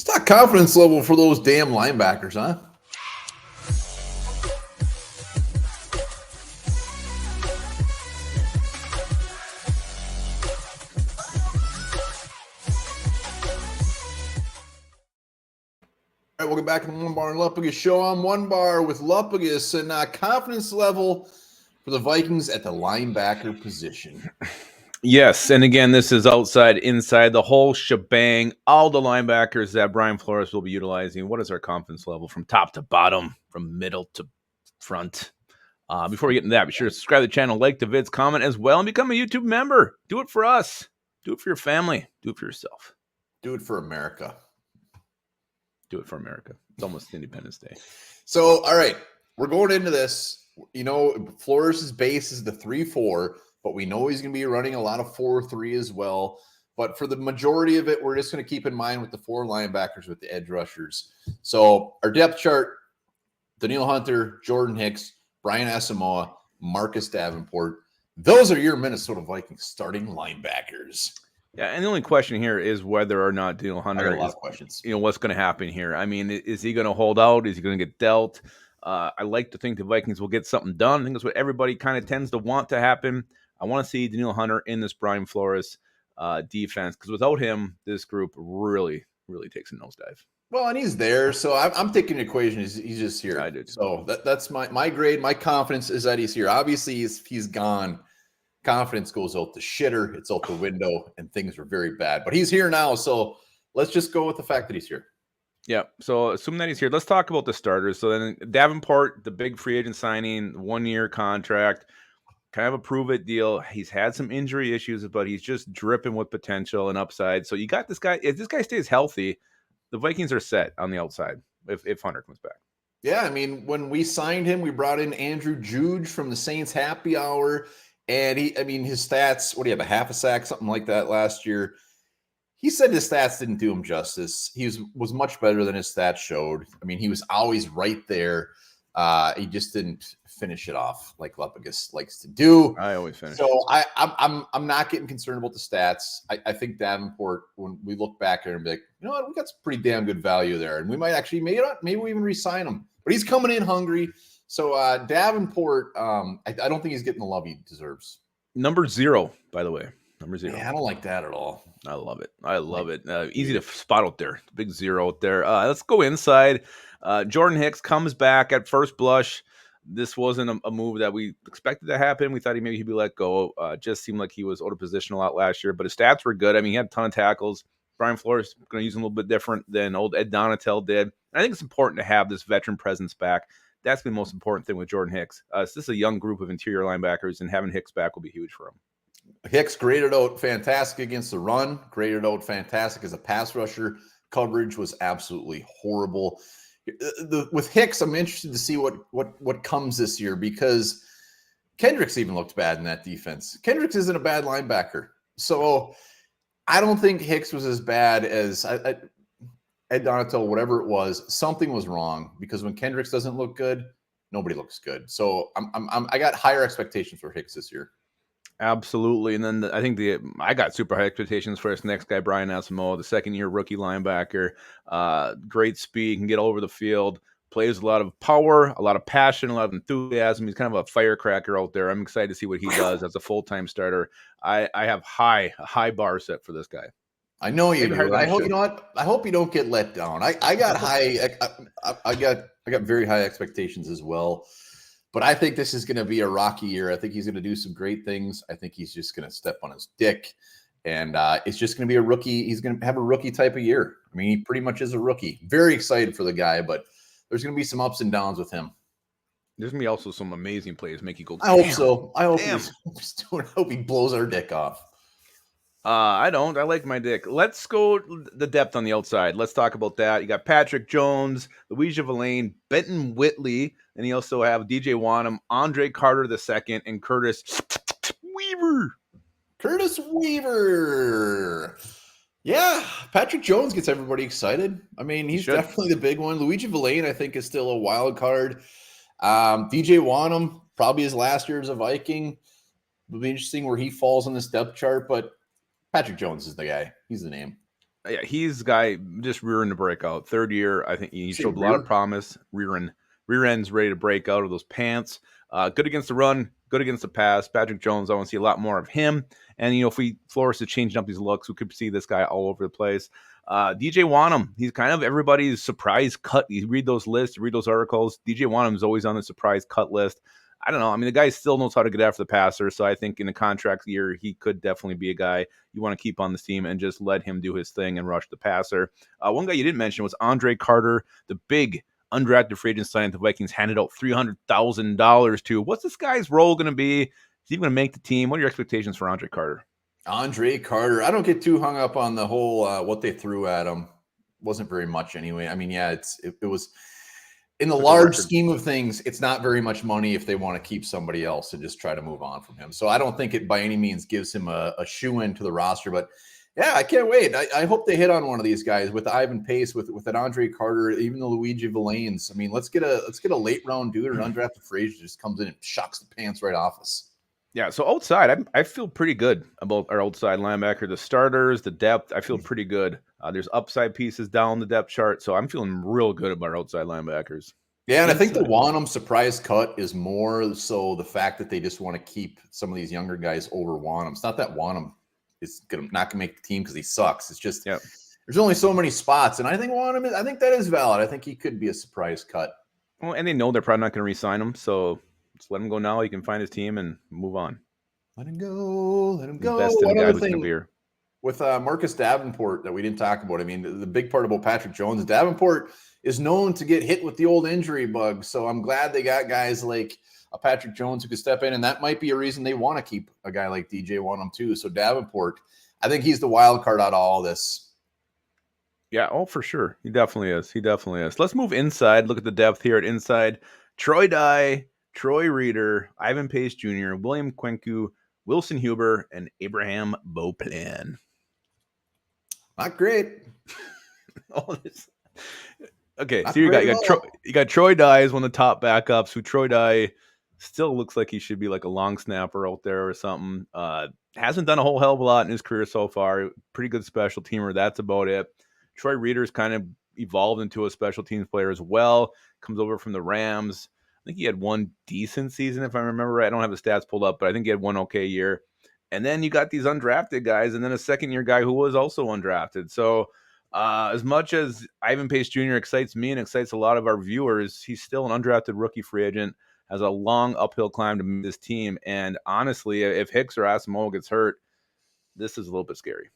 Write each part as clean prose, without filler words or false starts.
talk confidence level for those damn linebackers, huh? All right, welcome back to the Onebar and Lupagus show. I'm Onebar with Lupagus, and confidence level for the Vikings at the linebacker position. Yes, and again, this is outside, inside, the whole shebang. All the linebackers that Brian Flores will be utilizing. What is our confidence level from top to bottom, from middle to front? Before we get into that, be sure to subscribe to the channel, like the vids, comment as well, and become a YouTube member. Do it for us. Do it for your family. Do it for yourself. Do it for America. Do it for America. It's almost Independence Day. So, all right, we're going into this. You know, Flores' base is the 3-4, but we know he's going to be running a lot of 4-3 as well. But for the majority of it, we're just going to keep in mind with the 4 linebackers with the edge rushers. So our depth chart, Danielle Hunter, Jordan Hicks, Brian Asamoah, Marcus Davenport. Those are your Minnesota Vikings starting linebackers. Yeah, and the only question here is whether or not Danielle Hunter I got a lot of questions. What's going to happen here. I mean, is he going to hold out? Is he going to get dealt? I like to think the Vikings will get something done. I think that's what everybody kind of tends to want to happen. I want to see Danielle Hunter in this Brian Flores defense, because without him, this group really, really takes a nosedive. Well, and he's there, so I'm taking the equation. He's just here. I did. So that's my grade. My confidence is that he's here. Obviously, he's gone. Confidence goes out the shitter. It's out the window, and things are very bad. But he's here now, so let's just go with the fact that he's here. Yeah, so assume that he's here. Let's talk about the starters. So then Davenport, the big free agent signing, 1-year contract, kind of a prove-it deal. He's had some injury issues, but he's just dripping with potential and upside. So you got this guy. If this guy stays healthy, the Vikings are set on the outside if Hunter comes back. Yeah, I mean, when we signed him, we brought in Andrew Juge from the Saints Happy Hour. And his stats, what do you have, a half a sack, something like that last year? He said his stats didn't do him justice. He was much better than his stats showed. I mean, he was always right there. He just didn't finish it off like Lupagus likes to do. I always finish. So I'm not getting concerned about the stats. I think Davenport, when we look back at him, be like, you know what, we got some pretty damn good value there, and we might actually maybe we even re-sign him. But he's coming in hungry. So Davenport, I don't think he's getting the love he deserves. Number 0, by the way. Number 0. Yeah, I don't like that at all. I love it. I love it. Easy to spot out there. Big 0 out there. Let's go inside. Jordan Hicks comes back at first blush. This wasn't a move that we expected to happen. We thought he'd be let go. Just seemed like he was out of position a lot last year, but his stats were good. I mean, he had a ton of tackles. Brian Flores going to use him a little bit different than old Ed Donatel did. I think it's important to have this veteran presence back. That's the most important thing with Jordan Hicks. So this is a young group of interior linebackers, and having Hicks back will be huge for him. Hicks graded out fantastic against the run, graded out fantastic as a pass rusher. Coverage was absolutely horrible. With Hicks, I'm interested to see what comes this year, because Kendricks even looked bad in that defense. Kendricks isn't a bad linebacker. So I don't think Hicks was as bad as Ed Donatel, whatever it was. Something was wrong, because when Kendricks doesn't look good, nobody looks good. So I got higher expectations for Hicks this year. Absolutely. And then I got super high expectations for this next guy, Brian Asamoah, the second-year rookie linebacker. Great speed, can get all over the field, plays a lot of power, a lot of passion, a lot of enthusiasm. He's kind of a firecracker out there. I'm excited to see what he does as a full-time starter. I have a high bar set for this guy. I know you do. I hope, you know what? I hope you don't get let down. I got I got very high expectations as well. But I think this is going to be a rocky year. I think he's going to do some great things. I think he's just going to step on his dick. And it's just going to be a rookie. He's going to have a rookie type of year. I mean, he pretty much is a rookie. Very excited for the guy, but there's going to be some ups and downs with him. There's going to be also some amazing plays make you go, I hope so. I hope he blows our dick off. I don't. I like my dick. Let's go the depth on the outside. Let's talk about that. You got Patrick Jones, Louisa Villain, Benton Whitley, and you also have DJ Wanham, Andre Carter II, and Curtis Weaver. Curtis Weaver. Yeah, Patrick Jones gets everybody excited. I mean, he's definitely the big one. Luigi Villain, I think, is still a wild card. DJ Wanham, probably his last year as a Viking. It'll be interesting where he falls on this depth chart, but Patrick Jones is the guy. He's the name. Yeah, he's the guy just rearing to break out. Third year, I think he Say showed a lot of rear. promise. Rear end's ready to break out of those pants. Good against the run, good against the pass. Patrick Jones, I want to see a lot more of him. And if we Flores is changing up these looks, we could see this guy all over the place. DJ Wanham, he's kind of everybody's surprise cut. You read those lists, you read those articles. DJ Wanham's always on the surprise cut list. I don't know. I mean, the guy still knows how to get after the passer. So I think in a contract year, he could definitely be a guy you want to keep on this team and just let him do his thing and rush the passer. One guy you didn't mention was Andre Carter, the big undrafted free agent signing the Vikings handed out $300,000 to. What's this guy's role going to be? Is he going to make the team? What are your expectations for Andre Carter? Andre Carter. I don't get too hung up on the whole what they threw at him. Wasn't very much anyway. I mean, yeah, it was in the large scheme of things, it's not very much money if they want to keep somebody else and just try to move on from him. So I don't think it by any means gives him a shoe-in to the roster. But yeah, I can't wait. I hope they hit on one of these guys with Ivan Pace, with an Andre Carter, even the Luigi Villains. I mean, let's get a late round dude or an undrafted free agent just comes in and shocks the pants right off us. Yeah, so outside, I feel pretty good about our outside linebacker. The starters, the depth, I feel pretty good. There's upside pieces down the depth chart, so I'm feeling real good about our outside linebackers. Yeah, and I think the Wanham surprise cut is more so the fact that they just want to keep some of these younger guys over Wanham. It's not that Wanham is not gonna make the team because he sucks. It's just there's only so many spots, and I think Wanham. I think that is valid. I think he could be a surprise cut. Well, and they know they're probably not going to re-sign him, so just let him go now. He can find his team and move on. Let him go. Let him go. Invest in a guy who's going to be here. With Marcus Davenport that we didn't talk about. I mean, the big part about Patrick Jones, Davenport is known to get hit with the old injury bug. So I'm glad they got guys like a Patrick Jones who could step in, and that might be a reason they want to keep a guy like DJ Wanham too. So Davenport, I think he's the wild card out of all this. Yeah, for sure. He definitely is. Let's move inside. Look at the depth here at inside. Troy Dye, Troy Reeder, Ivan Pace Jr., William Quenku, Wilson Huber, and Abraham Beauplan. Not great. Okay, so you got Troy Dye as one of the top backups. Who Troy Dye still looks like he should be like a long snapper out there or something. Hasn't done a whole hell of a lot in his career so far. Pretty good special teamer. That's about it. Troy Reeder's kind of evolved into a special teams player as well. Comes over from the Rams. I think he had one decent season, if I remember right. I don't have the stats pulled up, but I think he had one okay year. And then you got these undrafted guys, and then a second-year guy who was also undrafted. So as much as Ivan Pace Jr. excites me and excites a lot of our viewers, he's still an undrafted rookie free agent, has a long uphill climb to meet this team. And honestly, if Hicks or Asamoah gets hurt, this is a little bit scary.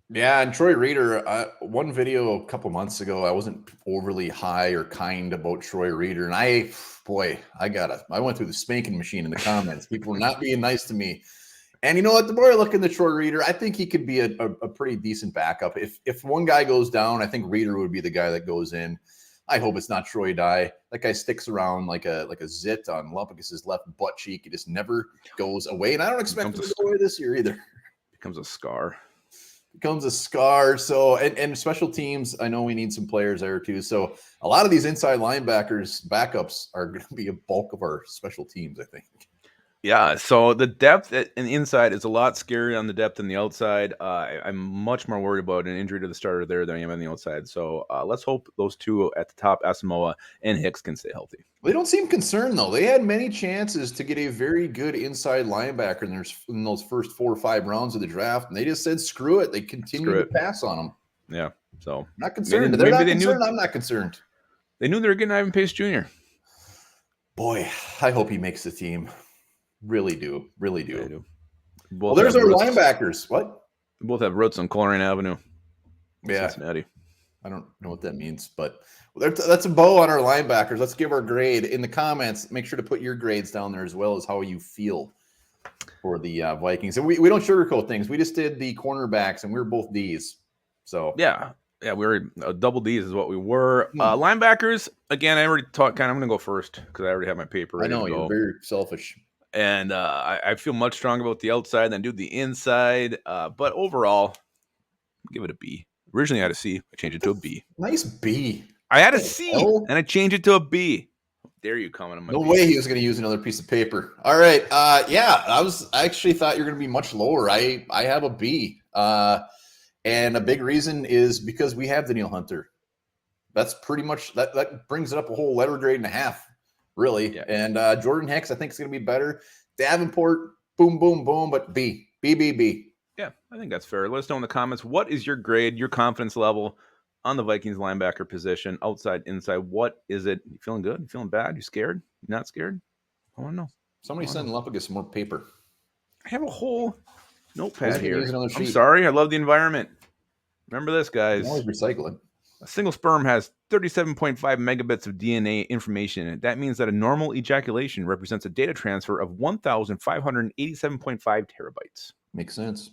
Yeah, and Troy Reeder, one video a couple months ago, I wasn't overly high or kind about Troy Reeder, and I went through the spanking machine in the comments. People were not being nice to me. And you know what? The more I look into Troy Reeder, I think he could be a pretty decent backup. If one guy goes down, I think Reeder would be the guy that goes in. I hope it's not Troy Dye. That guy sticks around like a zit on Lupagus' left butt cheek. He just never goes away, and I don't expect him to go away this year either. Becomes a scar. So, and special teams, I know we need some players there too. So a lot of these inside linebackers backups are going to be a bulk of our special teams, I think. Yeah, so the depth and inside is a lot scarier on the depth than the outside. I'm much more worried about an injury to the starter there than I am on the outside. So let's hope those two at the top, Asamoah and Hicks, can stay healthy. They don't seem concerned, though. They had many chances to get a very good inside linebacker in those first 4 or 5 rounds of the draft, and they just said, screw it. They continued to pass on them. Yeah, so. Not concerned. They're not concerned. I'm not concerned. They knew they were getting Ivan Pace Jr. Boy, I hope he makes the team. Really do. Well, there's our linebackers. What? We both have roots on Coleraine Avenue. Yeah. Cincinnati. I don't know what that means, but that's a bow on our linebackers. Let's give our grade in the comments. Make sure to put your grades down there as well as how you feel for the Vikings. And we don't sugarcoat things. We just did the cornerbacks, and we were both Ds. So yeah, we were double Ds is what we were. Linebackers, again, I already talked. I'm going to go first because I already have my paper ready. I know, you're very selfish. And I feel much stronger about the outside than I do the inside. But overall, give it a B. Originally, I had a C. I changed it to a B. Nice B. I had a C, and I changed it to a B. There you coming on my No B. way he was going to use another piece of paper. All right. Yeah, I actually thought you were going to be much lower. I have a B. And a big reason is because we have Danielle Hunter. That's pretty much that brings it up a whole letter grade and a half, really. Yeah. And Jordan Hicks, I think, is going to be better. Davenport, boom, boom, boom, but B. Yeah, I think that's fair. Let us know in the comments, what is your grade, your confidence level on the Vikings linebacker position, outside, inside? What is it? You feeling good? You feeling bad? You scared? You not scared? I want to know. Somebody send Lupagus some more paper. I have a whole notepad Who's gonna here. use another I'm sheet? sorry. I love the environment. Remember this, You can guys. always recycle it. A single sperm has 37.5 megabits of DNA information in it. That means that a normal ejaculation represents a data transfer of 1,587.5 terabytes. Makes sense.